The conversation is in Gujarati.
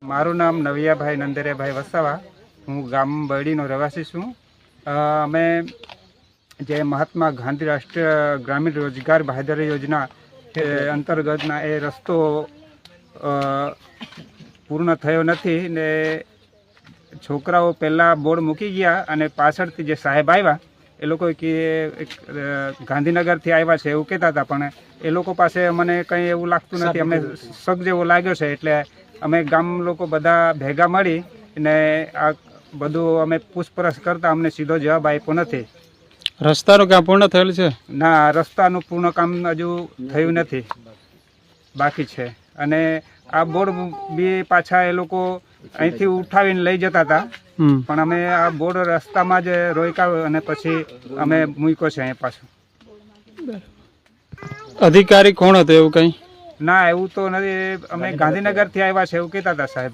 મારું નામ નવિયાભાઈ નંદરિયાભાઈ વસાવા, હું ગામ બરડીનો રહેવાસી છું. અમે જે મહાત્મા ગાંધી રાષ્ટ્રીય ગ્રામીણ રોજગાર બાંહેધરી યોજના અંતર્ગતના એ રસ્તો પૂર્ણ થયો નથી ને છોકરાઓ પહેલાં બોર્ડ મૂકી ગયા અને પાછળથી જે સાહેબ આવ્યા એ લોકો કે ગાંધીનગરથી આવ્યા છે એવું કહેતા હતા, પણ એ લોકો પાસે મને કંઈ એવું લાગતું નથી. અમને શક જેવો લાગ્યો છે એટલે અમે ગામ લોકો બધા ભેગા મળી ને આ બધું અમે પૂછપરછ કરતા અમને સીધો જવાબ આપ્યો નથી. રસ્તાનું કામ પૂર્ણ થયેલ છે? ના, રસ્તાનું પૂર્ણ કામ હજુ થયું નથી, બાકી છે. અને આ બોર્ડ બી પાછા એ લોકો અહીંથી ઉઠાવીને લઈ જતા હતા, પણ અમે આ બોર્ડ રસ્તામાં જ રોક્યા અને પછી અમે મૂક્યો છે અહીં પાછું. અધિકારી કોણ હતો એવું કંઈ? ના, એવું તો નથી. અમે ગાંધીનગરથી આવ્યા છે એવું કહેતા હતા સાહેબ.